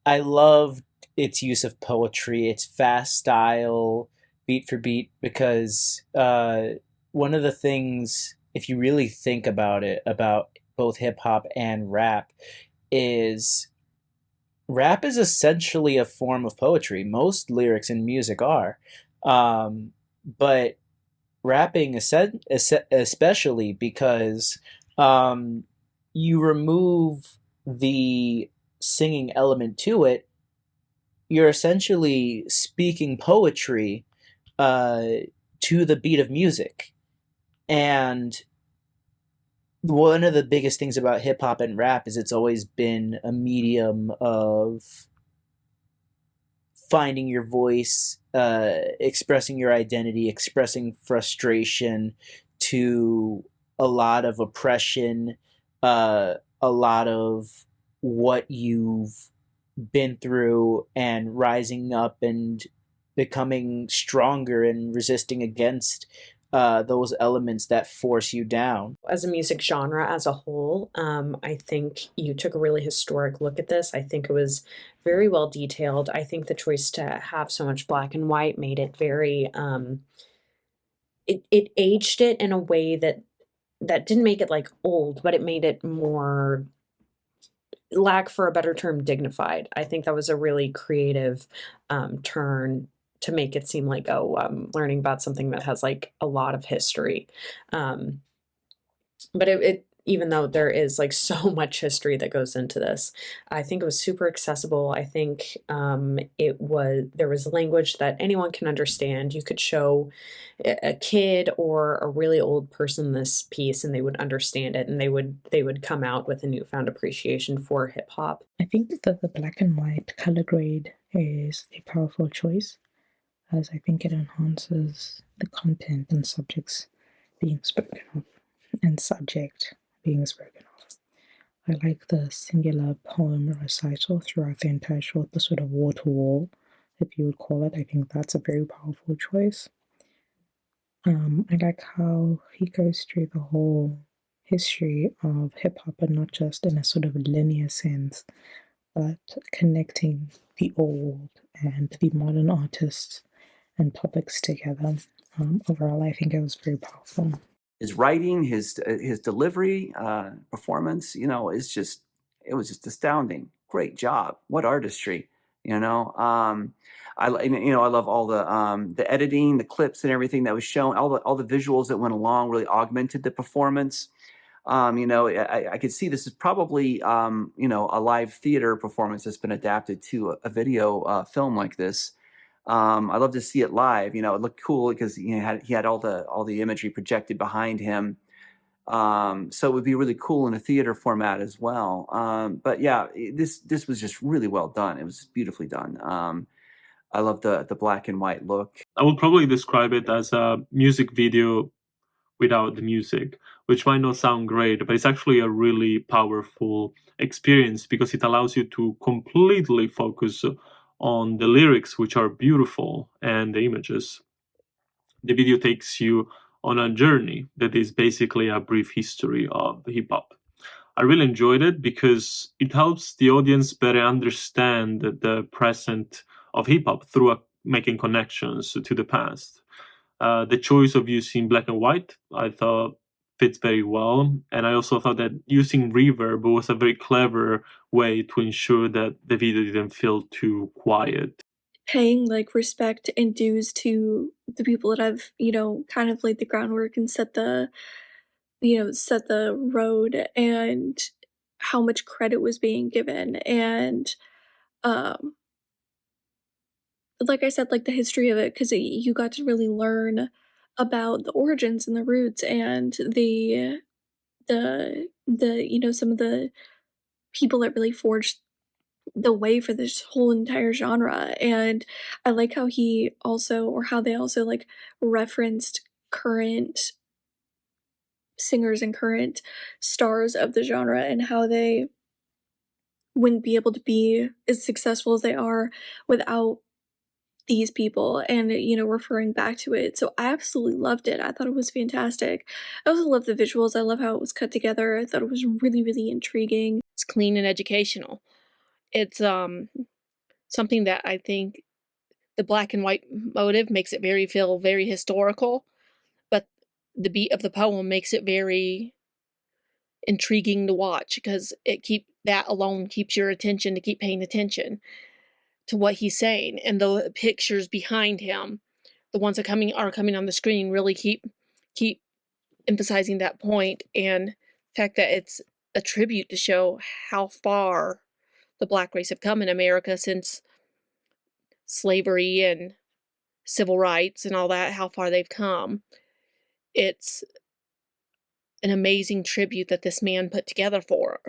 I love its use of poetry, its fast style, beat for beat, because one of the things, if you really think about it, about both hip hop and is rap is essentially a form of poetry. Most lyrics in music are. Um, but rapping, especially because um, you remove the singing element to it, you're essentially speaking poetry uh, to the beat of music. And one of the biggest things about hip hop and rap is it's always been a medium of finding your voice, expressing your identity, expressing frustration to a lot of oppression, a lot of what you've been through, and rising up and becoming stronger and resisting against those elements that force you down. As a music genre as a whole, I think you took a really historic look at this. I think it was very well detailed. I think the choice to have so much black and white made it very it aged it in a way that didn't make it like old, but it made it more, lack for a better term, dignified. I think that was a really creative turn to make it seem like, oh, I'm learning about something that has like a lot of history. Um, but it even though there is like so much history that goes into this, I think it was super accessible. I think there was language that anyone can understand. You could show a kid or a really old person this piece and they would understand it, and they would come out with a newfound appreciation for hip hop. I think that the black and white color grade is a powerful choice, as I think it enhances the content and subjects being spoken of, and subject being spoken of. I like the singular poem recital throughout the entire short, the sort of wall to wall, if you would call it. I think that's a very powerful choice. I like how he goes through the whole history of hip hop, and not just in a sort of linear sense, but connecting the old and the modern artists and topics together. Overall, I think it was very powerful. His writing, his delivery, performance, it was just astounding. Great job. What artistry, you know. I love all the editing, the clips, and everything that was shown. All the visuals that went along really augmented the performance. I could see this is probably a live theater performance that's been adapted to a video film like this. I love to see it live. It looked cool because he had all the imagery projected behind him. So it would be really cool in a theater format as well. But yeah, this was just really well done. It was beautifully done. I love the black and white look. I would probably describe it as a music video without the music, which might not sound great, but it's actually a really powerful experience because it allows you to completely focus on the lyrics, which are beautiful, and the images. The video takes you on a journey that is basically a brief history of hip hop. I really enjoyed it because it helps the audience better understand the present of hip hop through making connections to the past. The choice of using black and white, I thought, fits very well. And I also thought that using reverb was a very clever way to ensure that the video didn't feel too quiet. Paying like respect and dues to the people that have, kind of laid the groundwork and set the road, and how much credit was being given. And um like I said, like the history of it, because you got to really learn about the origins and the roots, and some of the people that really forged the way for this whole entire genre. And I like how how they also like referenced current singers and current stars of the genre, and how they wouldn't be able to be as successful as they are without these people, and referring back to it. So I absolutely loved it. I thought it was fantastic. I also love the visuals. I love how it was cut together. I thought it was really, really intriguing. It's clean and educational. It's something that I think the black and white motive makes it feel very historical, but the beat of the poem makes it very intriguing to watch because that alone keeps your attention to keep paying attention to what he's saying, and the pictures behind him, the ones that are coming on the screen, really keep emphasizing that point, and the fact that it's a tribute to show how far the black race have come in America since slavery and civil rights and all that, how far they've come. It's an amazing tribute that this man put together for